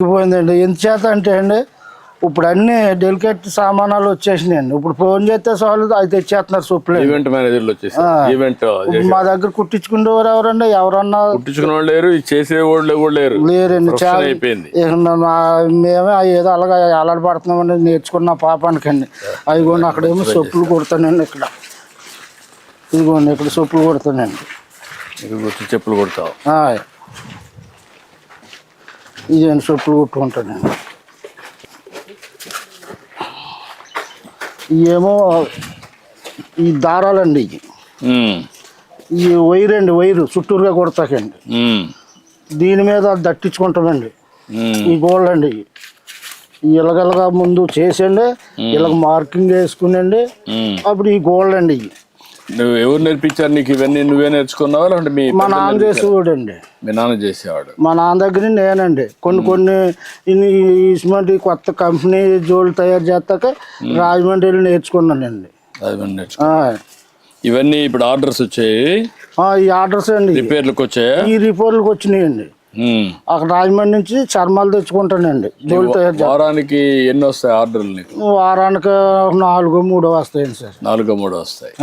పోయిందండి. ఎంతచేత అంటే అండి ఇప్పుడు అన్ని డెలికేట్ సామానాలు వచ్చేసినాయండి. ఇప్పుడు ఫోన్ చేస్తే చాలు అది తెచ్చేస్తున్నారు సొప్పులు. ఈవెంట్ మేనేజర్లు వచ్చేసి ఈవెంట్ మా దగ్గర కుట్టించుకునేవారు ఎవరండి? ఎవరన్నా కుట్టించుకునే వాళ్ళు లేరు, చేసేవాళ్ళు కూడా లేరండి. చాలా అయిపోయింది. మేమే ఏదో అలాగా అలవాటు పడుతున్నామండి నేర్చుకున్న పాపానికండి. అదిగోండి అక్కడేమో సొప్పులు కొడతానండి. ఇక్కడ ఇదిగోండి ఇక్కడ సొప్పులు కొడతానండి. చెప్పులు కొడతావు? ఇదేంటి సొప్పులు కొట్టుకుంటానండి. ఇవేమో ఈ దారాలండి. ఈ వైర్ అండి, వైరు చుట్టూరుగా కొడతాకండి. దీని మీద దట్టించుకుంటామండి. ఈ గోల్డ్ అండి ఇలాగలగా ముందు చేసండి, ఇలాగ మార్కింగ్ వేసుకునండి. అప్పుడు ఈ గోల్డ్ అండి. నువ్వు ఎవరు నేర్పించారు నీకు ఇవన్నీ? నువ్వే నేర్చుకున్నావా? అంటే మా నాన్న చేసేవాడు అండి. మీ నాన్న చేసేవాడు? మా నాన్న దగ్గర నేనండి కొన్ని ఇటువంటి కొత్త కంపెనీ జోళ్ళు తయారు చేస్తాక రాజమండ్రి వెళ్ళి నేర్చుకున్నానండి. ఇవన్నీ ఇప్పుడు ఆర్డర్స్ వచ్చాయి? ఈ ఆర్డర్స్ అండి రిపేర్లకు వచ్చాయా? ఈ రిపేర్లకు వచ్చినాయండి. అక్కడ రాజమండ్రి నుంచి చర్మాలు తెచ్చుకుంటానండి. జోళ్ళు తయారు. వారానికి ఎన్ని వస్తాయి ఆర్డర్లు నీకు? వారానికి 4-3 వస్తాయండి సార్. 4-3 వస్తాయి.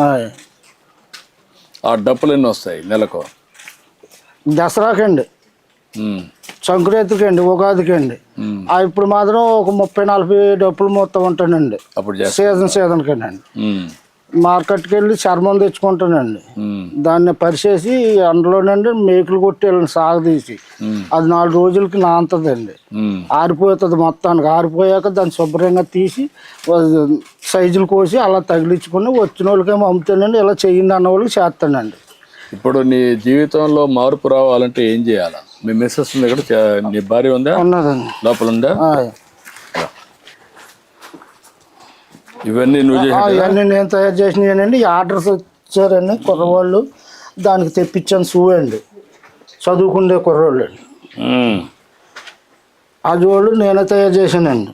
ఆ డబ్బులు ఎన్ని వస్తాయి నెలకు? దసరాకండి, సంక్రాంతికి అండి, ఉగాదికి అండి. ఇప్పుడు మాత్రం ఒక 30-40 డబ్బులు మొత్తం ఉంటానండి. అప్పుడు సీజన్ కండి. మార్కెట్కి వెళ్ళి చర్మం తెచ్చుకుంటానండి. దాన్ని పరిచేసి అందులోనండి మేకులు కొట్టి సాగదీసి అది 4 రోజులకి నాంతదండి. ఆరిపోతుంది మొత్తానికి. ఆరిపోయాక దాన్ని శుభ్రంగా తీసి సైజులు కోసి అలా తగిలించుకుని వచ్చిన వాళ్ళకేమో అమ్ముతానండి. ఇలా చెయ్యండి అన్న వాళ్ళకి చేస్తానండి. ఇప్పుడు నీ జీవితంలో మార్పు రావాలంటే ఏం చేయాలా? మీ మిస్సెస్ ఉంది ఇక్కడ, నీ భార్య ఉందా? ఉన్నదండి. లోపల ఉందా? ఇవన్నీ నువ్వు ఇవన్నీ నేను తయారు చేసినవి. ఆర్డర్స్ వచ్చారండి కుర్రవాళ్ళు, దానికి తెప్పించాను. షూ అండి, చదువుకునే కుర్రవాళ్ళు అండి. ఆ జోళ్ళు నేనే తయారు చేశానండి.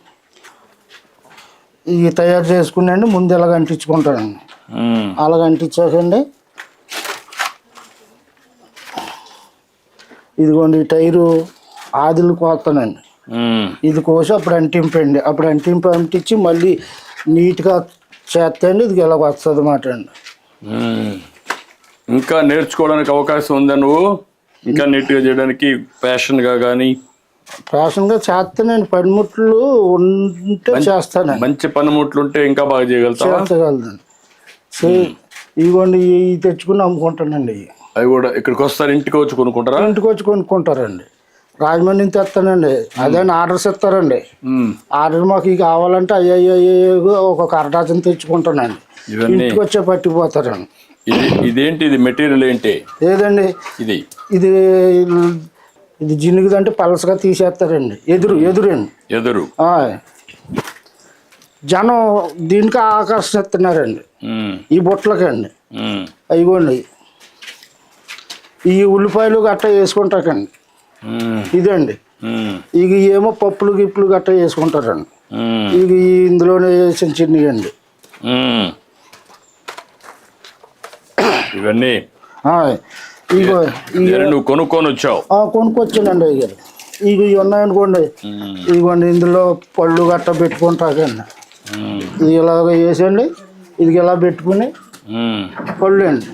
ఇవి తయారు చేసుకున్నాండి. ముందు ఇలాగ అంటించుకుంటానండి. అలాగ అంటించాకండి. ఇదిగోండి ఈ టైరు ఆదిలు కోస్తానండి. ఇది కోసి అప్పుడు అంటింపండి. అప్పుడు అంటించి మళ్ళీ నీట్గా చేస్తండి. ఇది ఇలా వస్తుంది అన్నమాట అండి. ఇంకా నేర్చుకోవడానికి అవకాశం ఉందా? నువ్వు ఇంకా నీట్గా చేయడానికి ఫ్యాషన్గా కానీ? ఫ్యాషన్గా చేస్తానండి. పనిముట్లు ఉంటే చేస్తానండి. మంచి పనిముట్లు ఉంటే ఇంకా బాగా చేయగలుగుతానండి. ఇదిగోండి ఇవి తెచ్చుకుని అమ్ముకుంటానండి. అవి కూడా ఇక్కడికి వస్తారు? ఇంటికి వచ్చి కొనుక్కుంటారా? ఇంటికి వచ్చి కొనుక్కుంటారండి. రాజమండ్రి నుంచి తెస్తానండి. అదే ఆర్డర్స్ ఇస్తారండి. ఆర్డర్ మాకు ఇవి కావాలంటే అయ్యో ఒక అరడాచన తెచ్చుకుంటానండి. ఇంటికి వచ్చే పట్టిపోతారండి. ఇదేంటి? ఇది మెటీరియల్ ఏంటి? ఏదండి ఇది ఇది జినుగుదంటే పలసగా తీసేస్తారండి. ఎదురు జనం దీనికి ఆకర్షిస్తున్నారండి. ఈ బుట్టలకండి. అయిపోండి ఈ ఉల్లిపాయలు గట్ట వేసుకుంటాకండి. ఇదండి ఇక ఏమో పప్పులు గిప్పులు గట్ట వేసుకుంటారండి. ఇక ఇందులోనే వేసిన చిన్నయండి. ఇవన్నీ నువ్వు కొనుక్కొని వచ్చావు? కొనుక్కొచ్చానండి. ఇక ఇవి ఉన్నాయనుకోండి, ఇదిగోండి ఇందులో పళ్ళు గట్ట పెట్టుకుంటాకండి. ఇది ఇలాగ వేసండి. ఇది ఇలా పెట్టుకుని పళ్ళు అండి.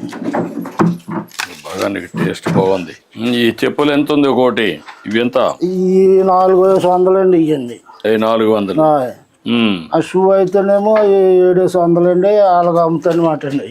బాగా టేస్ట్ బాగుంది. ఈ చెప్పులు ఎంత ఉంది ఒకటి? ఇవి ఎంత? ఈ 400 అండి. ఇవ్వండి 400. ఆ షూ అయితేనేమో 700 అండి. అలాగ అమ్ముతానమాట అండి.